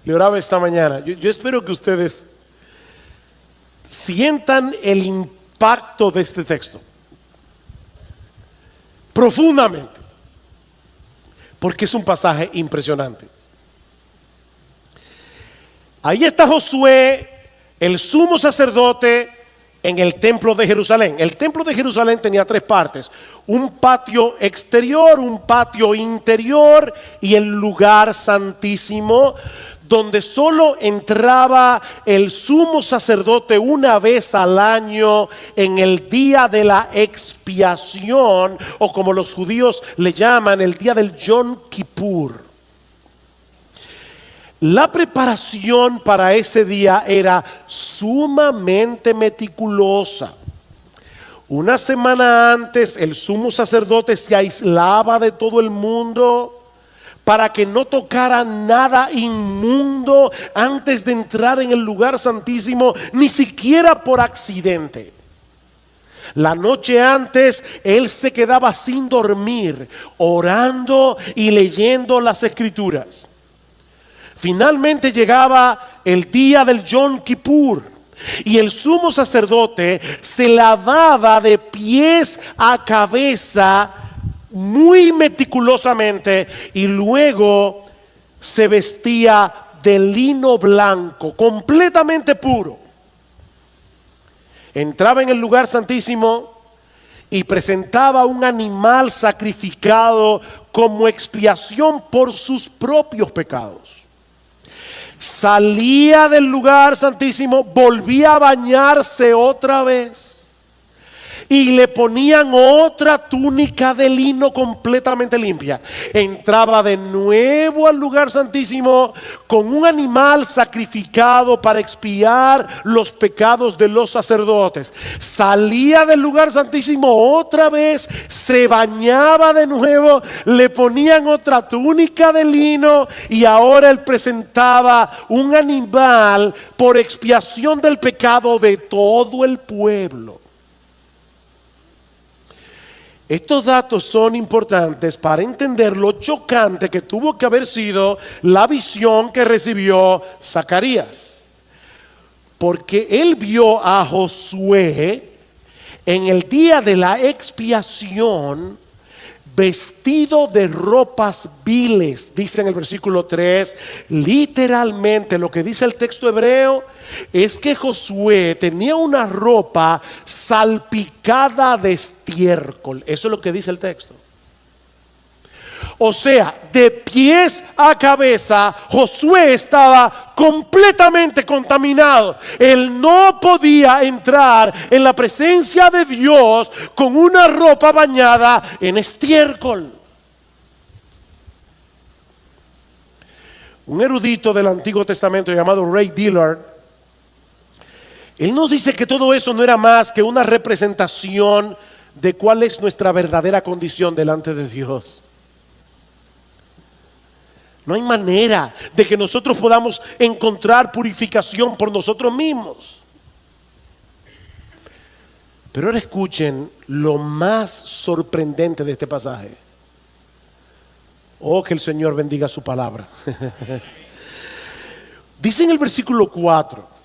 le oraba esta mañana, yo espero que ustedes sientan el impacto de este texto profundamente, porque es un pasaje impresionante. Ahí está Josué, el sumo sacerdote, en el templo de Jerusalén. El templo de Jerusalén tenía tres partes: un patio exterior, un patio interior y el lugar santísimo, donde solo entraba el sumo sacerdote una vez al año en el día de la expiación, o como los judíos le llaman, el día del Yom Kippur. La preparación para ese día era sumamente meticulosa. Una semana antes el sumo sacerdote se aislaba de todo el mundo para que no tocara nada inmundo antes de entrar en el lugar santísimo, ni siquiera por accidente. La noche antes él se quedaba sin dormir, orando y leyendo las escrituras. Finalmente llegaba el día del Yom Kippur y el sumo sacerdote se lavaba de pies a cabeza muy meticulosamente y luego se vestía de lino blanco, completamente puro. Entraba en el lugar santísimo y presentaba un animal sacrificado como expiación por sus propios pecados. Salía del lugar santísimo, volvía a bañarse otra vez y le ponían otra túnica de lino completamente limpia. Entraba de nuevo al lugar santísimo con un animal sacrificado para expiar los pecados de los sacerdotes. Salía del lugar santísimo otra vez, se bañaba de nuevo, le ponían otra túnica de lino y ahora él presentaba un animal por expiación del pecado de todo el pueblo. Estos datos son importantes para entender lo chocante que tuvo que haber sido la visión que recibió Zacarías. Porque él vio a Josué en el día de la expiación vestido de ropas viles, dice en el versículo 3. Literalmente lo que dice el texto hebreo es que Josué tenía una ropa salpicada de estiércol. Eso es lo que dice el texto. O sea, de pies a cabeza, Josué estaba completamente contaminado. Él no podía entrar en la presencia de Dios con una ropa bañada en estiércol. Un erudito del Antiguo Testamento llamado Ray Dillard, él nos dice que todo eso no era más que una representación de cuál es nuestra verdadera condición delante de Dios. No hay manera de que nosotros podamos encontrar purificación por nosotros mismos. Pero ahora escuchen lo más sorprendente de este pasaje. Oh, que el Señor bendiga su palabra. Dice en el versículo 4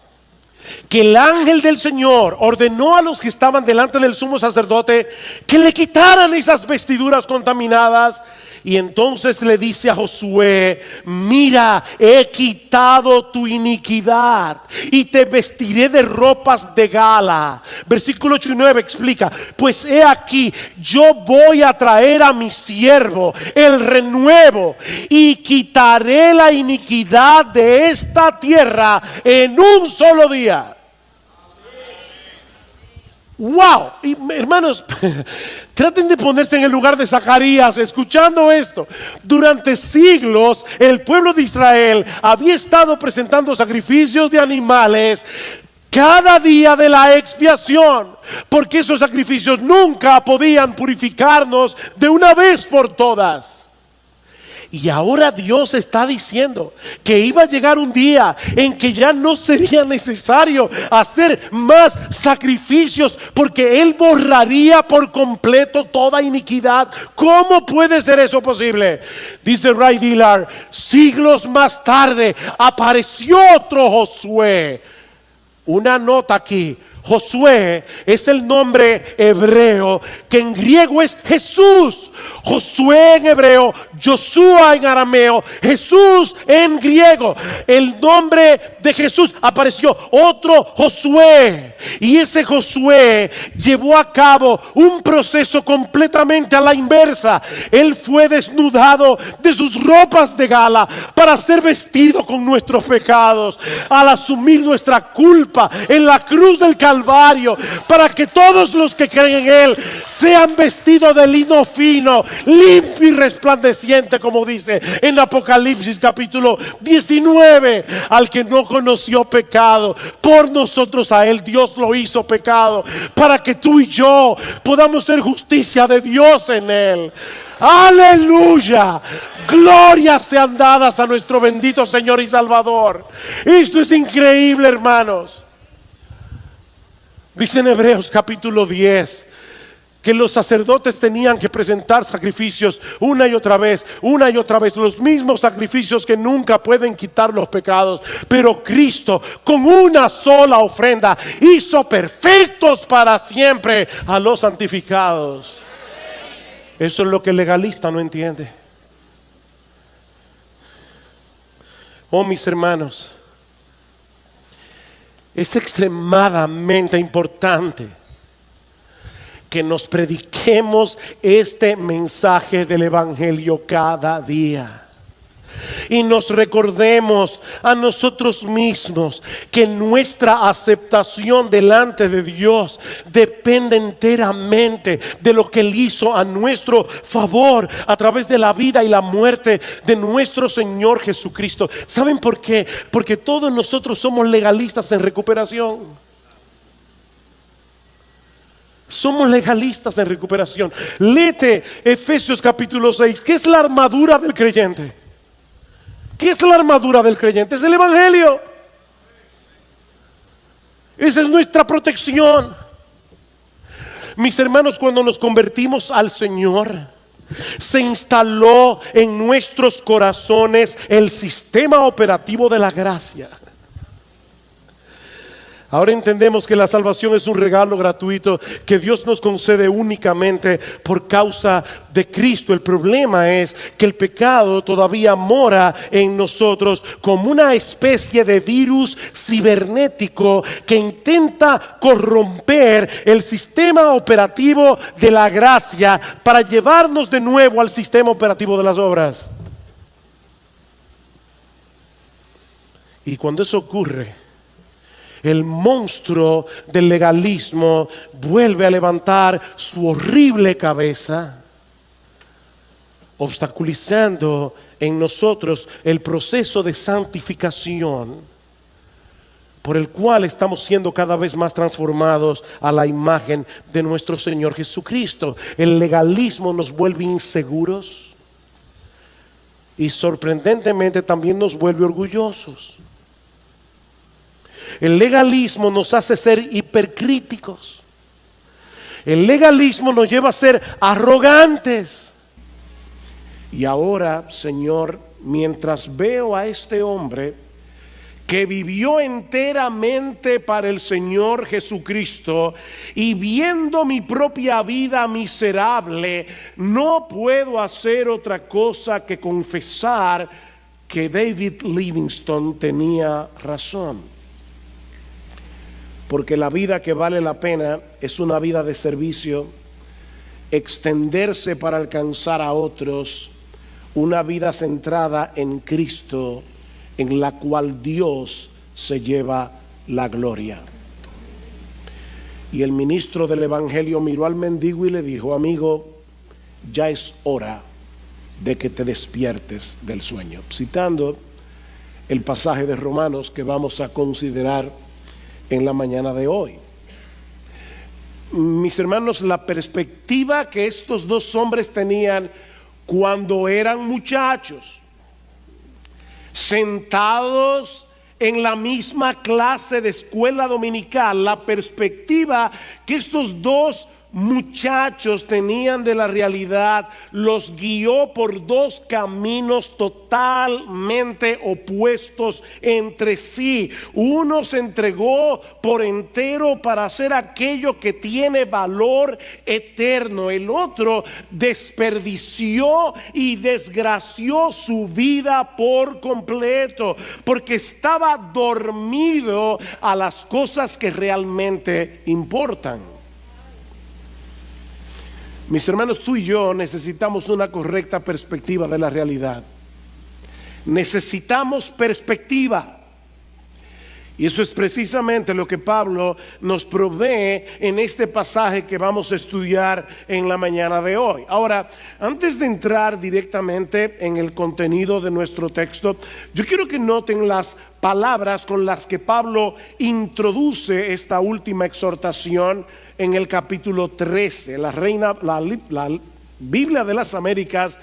que el ángel del Señor ordenó a los que estaban delante del sumo sacerdote que le quitaran esas vestiduras contaminadas. Y entonces le dice a Josué: mira, he quitado tu iniquidad y te vestiré de ropas de gala. Versículo 8 y 9 explica: pues he aquí, yo voy a traer a mi siervo el renuevo y quitaré la iniquidad de esta tierra en un solo día. Wow, y, hermanos, traten de ponerse en el lugar de Zacarías escuchando esto. Durante siglos el pueblo de Israel había estado presentando sacrificios de animales cada día de la expiación, porque esos sacrificios nunca podían purificarnos de una vez por todas. Y ahora Dios está diciendo que iba a llegar un día en que ya no sería necesario hacer más sacrificios, porque Él borraría por completo toda iniquidad. ¿Cómo puede ser eso posible? Dice Ray Dillard: siglos más tarde apareció otro Josué. Una nota aquí: Josué es el nombre hebreo que en griego es Jesús. Josué en hebreo, Joshua en arameo, Jesús en griego. El nombre de Jesús apareció otro Josué, y ese Josué llevó a cabo un proceso completamente a la inversa. Él fue desnudado de sus ropas de gala para ser vestido con nuestros pecados, al asumir nuestra culpa en la cruz del Calvario, para que todos los que creen en Él sean vestidos de lino fino, limpio y resplandeciente, como dice en Apocalipsis capítulo 19. Al que no conoció pecado, por nosotros a Él Dios lo hizo pecado, para que tú y yo podamos ser justicia de Dios en Él. Aleluya, glorias sean dadas a nuestro bendito Señor y Salvador. Esto es increíble, hermanos. Dice en Hebreos capítulo 10 que los sacerdotes tenían que presentar sacrificios una y otra vez, los mismos sacrificios que nunca pueden quitar los pecados. Pero Cristo, con una sola ofrenda, hizo perfectos para siempre a los santificados. Eso es lo que el legalista no entiende. Oh, mis hermanos, es extremadamente importante que nos prediquemos este mensaje del Evangelio cada día. Y nos recordemos a nosotros mismos que nuestra aceptación delante de Dios depende enteramente de lo que Él hizo a nuestro favor a través de la vida y la muerte de nuestro Señor Jesucristo. ¿Saben por qué? Porque todos nosotros somos legalistas en recuperación. Somos legalistas en recuperación. Léete Efesios capítulo 6. ¿Qué es la armadura del creyente? ¿Qué es la armadura del creyente? Es el Evangelio. Esa es nuestra protección. Mis hermanos, cuando nos convertimos al Señor, se instaló en nuestros corazones el sistema operativo de la gracia. Ahora entendemos que la salvación es un regalo gratuito que Dios nos concede únicamente por causa de Cristo. El problema es que el pecado todavía mora en nosotros como una especie de virus cibernético que intenta corromper el sistema operativo de la gracia para llevarnos de nuevo al sistema operativo de las obras. Y cuando eso ocurre, el monstruo del legalismo vuelve a levantar su horrible cabeza, obstaculizando en nosotros el proceso de santificación por el cual estamos siendo cada vez más transformados a la imagen de nuestro Señor Jesucristo. El legalismo nos vuelve inseguros y sorprendentemente también nos vuelve orgullosos. El legalismo nos hace ser hipercríticos. El legalismo nos lleva a ser arrogantes. Y ahora, Señor, mientras veo a este hombre que vivió enteramente para el Señor Jesucristo y viendo mi propia vida miserable, no puedo hacer otra cosa que confesar que David Livingstone tenía razón. Porque la vida que vale la pena es una vida de servicio, extenderse para alcanzar a otros, una vida centrada en Cristo, en la cual Dios se lleva la gloria. Y el ministro del Evangelio miró al mendigo y le dijo: amigo, ya es hora de que te despiertes del sueño. Citando el pasaje de Romanos que vamos a considerar en la mañana de hoy. Mis hermanos, la perspectiva que estos dos hombres tenían cuando eran muchachos, sentados en la misma clase de escuela dominical, la perspectiva que estos dos muchachos tenían de la realidad los guió por dos caminos totalmente opuestos entre sí. Uno se entregó por entero para hacer aquello que tiene valor eterno. El otro desperdició y desgració su vida por completo porque estaba dormido a las cosas que realmente importan. Mis hermanos, tú y yo necesitamos una correcta perspectiva de la realidad. Necesitamos perspectiva. Y eso es precisamente lo que Pablo nos provee en este pasaje que vamos a estudiar en la mañana de hoy. Ahora, antes de entrar directamente en el contenido de nuestro texto, yo quiero que noten las palabras con las que Pablo introduce esta última exhortación en el capítulo 13. La Biblia de las Américas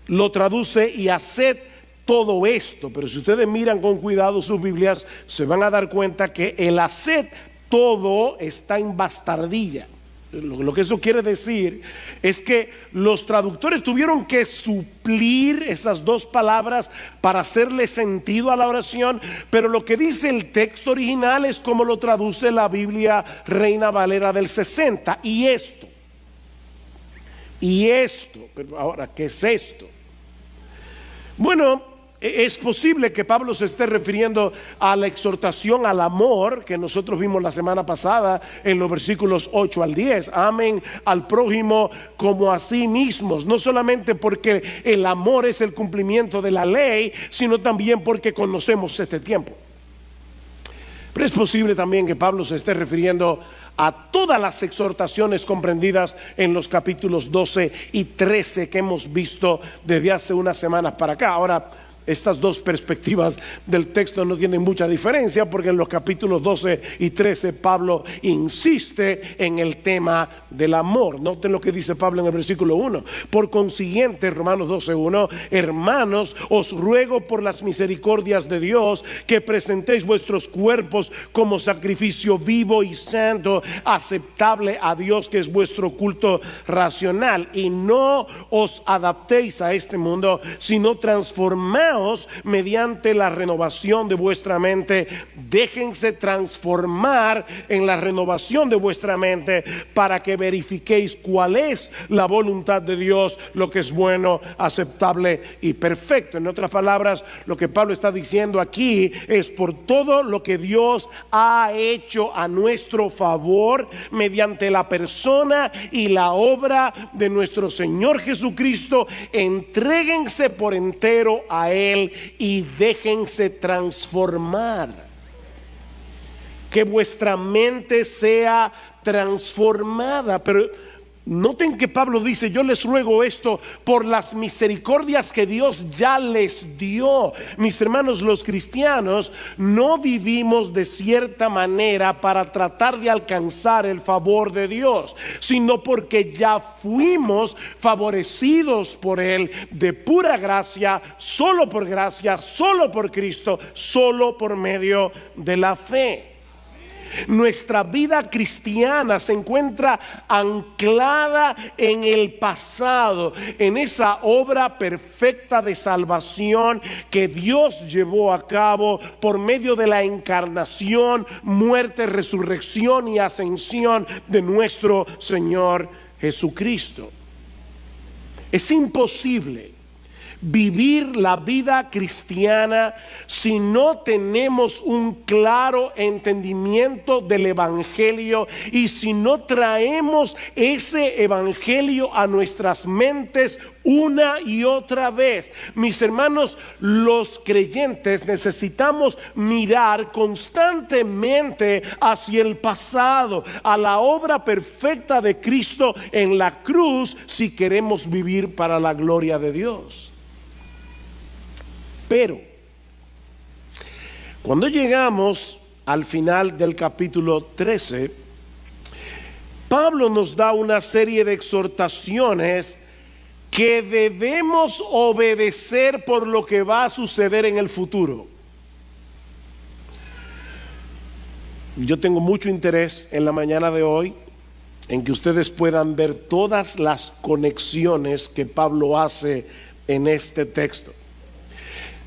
lo traduce: y haced todo esto. Pero si ustedes miran con cuidado sus Biblias, se van a dar cuenta que el haced todo está en bastardilla. Lo que eso quiere decir es que los traductores tuvieron que suplir esas dos palabras para hacerle sentido a la oración, pero lo que dice el texto original es como lo traduce la Biblia Reina Valera del 60. Y esto, pero ahora, ¿qué es esto? Bueno, es posible que Pablo se esté refiriendo a la exhortación al amor que nosotros vimos la semana pasada en los versículos 8 al 10. Amen al prójimo como a sí mismos, no solamente porque el amor es el cumplimiento de la ley, sino también porque conocemos este tiempo. Pero es posible también que Pablo se esté refiriendo a todas las exhortaciones comprendidas en los capítulos 12 y 13 que hemos visto desde hace unas semanas para acá. Ahora, estas dos perspectivas del texto no tienen mucha diferencia, porque en los capítulos 12 y 13 Pablo insiste en el tema del amor. Noten lo que dice Pablo en el versículo 1. Por consiguiente, Romanos 12:1, hermanos, os ruego por las misericordias de Dios que presentéis vuestros cuerpos como sacrificio vivo y santo, aceptable a Dios, que es vuestro culto racional. Y no os adaptéis a este mundo, sino transformaos renovaos mediante la renovación de vuestra mente. Déjense transformar en la renovación de vuestra mente para que verifiquéis cuál es la voluntad de Dios, lo que es bueno, aceptable y perfecto. En otras palabras, lo que Pablo está diciendo aquí es por todo lo que Dios ha hecho a nuestro favor mediante la persona y la obra de nuestro Señor Jesucristo. Entréguense por entero a Él y déjense transformar. Que vuestra mente sea transformada. Pero noten que Pablo dice: yo les ruego esto por las misericordias que Dios ya les dio. Mis hermanos, los cristianos no vivimos de cierta manera para tratar de alcanzar el favor de Dios, sino porque ya fuimos favorecidos por Él de pura gracia, solo por Cristo, solo por medio de la fe. Nuestra vida cristiana se encuentra anclada en el pasado, en esa obra perfecta de salvación que Dios llevó a cabo por medio de la encarnación, muerte, resurrección y ascensión de nuestro Señor Jesucristo. Es imposible vivir la vida cristiana si no tenemos un claro entendimiento del evangelio y si no traemos ese evangelio a nuestras mentes una y otra vez. Mis hermanos, los creyentes necesitamos mirar constantemente hacia el pasado, a la obra perfecta de Cristo en la cruz, si queremos vivir para la gloria de Dios. Pero cuando llegamos al final del capítulo 13, Pablo nos da una serie de exhortaciones que debemos obedecer por lo que va a suceder en el futuro. Yo tengo mucho interés en la mañana de hoy en que ustedes puedan ver todas las conexiones que Pablo hace en este texto.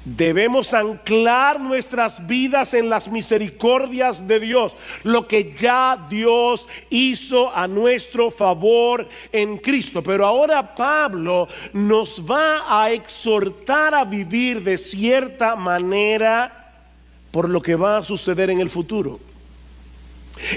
Debemos anclar nuestras vidas en las misericordias de Dios, lo que ya Dios hizo a nuestro favor en Cristo. Pero ahora Pablo nos va a exhortar a vivir de cierta manera por lo que va a suceder en el futuro.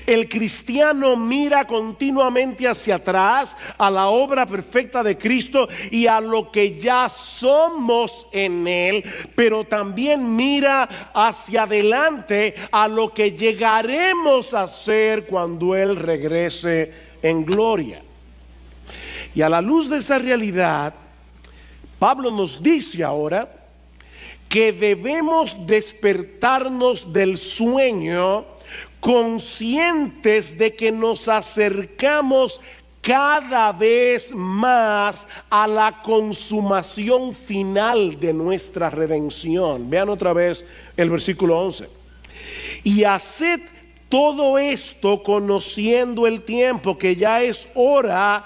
El cristiano mira continuamente hacia atrás a la obra perfecta de Cristo y a lo que ya somos en Él, pero también mira hacia adelante a lo que llegaremos a ser cuando Él regrese en gloria. Y a la luz de esa realidad, Pablo nos dice ahora que debemos despertarnos del sueño conscientes de que nos acercamos cada vez más a la consumación final de nuestra redención. Vean otra vez el versículo 11. Y haced todo esto conociendo el tiempo, que ya es hora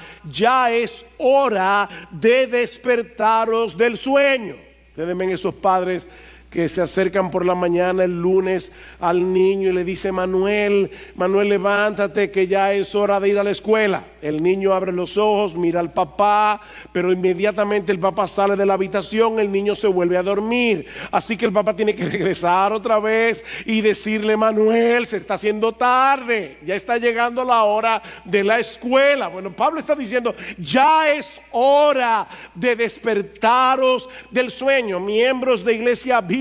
de despertaros del sueño. Ustedes ven esos padres que se acercan por la mañana el lunes al niño y le dice: Manuel, levántate, que ya es hora de ir a la escuela. El niño abre los ojos, mira al papá, pero inmediatamente el papá sale de la habitación, el niño se vuelve a dormir. Así que el papá tiene que regresar otra vez y decirle: Manuel, se está haciendo tarde, ya está llegando la hora de la escuela. Bueno, Pablo está diciendo: ya es hora de despertaros del sueño. Miembros de Iglesia Bíblica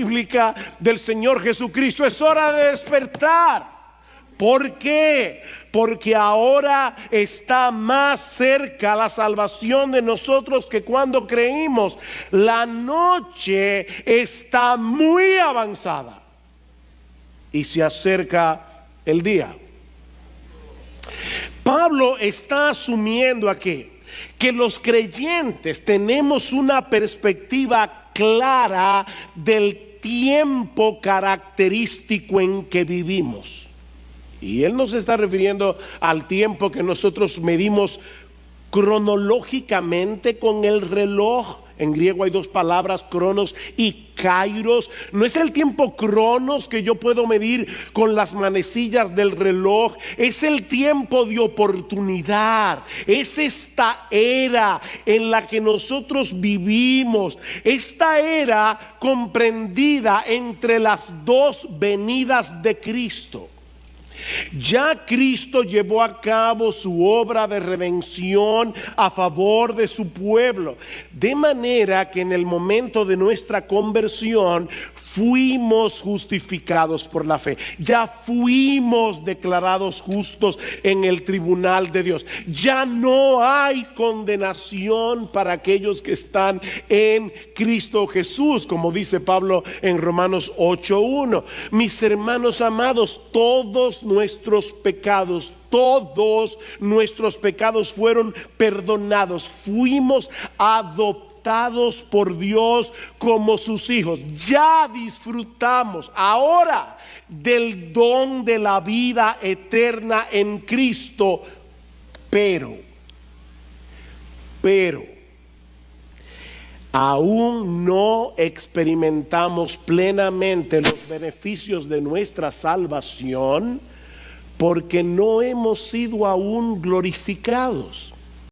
del Señor Jesucristo, es hora de despertar. ¿Por qué? Porque ahora está más cerca la salvación de nosotros que cuando creímos. La noche está muy avanzada y se acerca el día. Pablo está asumiendo aquí que los creyentes tenemos una perspectiva clara del tiempo característico en que vivimos. Y él no se está refiriendo al tiempo que nosotros medimos cronológicamente con el reloj. En griego hay dos palabras, cronos y kairos. No es el tiempo cronos que yo puedo medir con las manecillas del reloj. Es el tiempo de oportunidad. Es esta era en la que nosotros vivimos. Esta era comprendida entre las dos venidas de Cristo. Ya Cristo llevó a cabo su obra de redención a favor de su pueblo, de manera que en el momento de nuestra conversión fuimos justificados por la fe. Ya fuimos declarados justos en el tribunal de Dios. Ya no hay condenación para aquellos que están en Cristo Jesús, como dice Pablo en Romanos 8:1. Mis hermanos amados, todos nuestros pecados fueron perdonados. Fuimos adoptados por Dios como sus hijos. Ya disfrutamos ahora del don de la vida eterna en Cristo, pero aún no experimentamos plenamente los beneficios de nuestra salvación porque no hemos sido aún glorificados.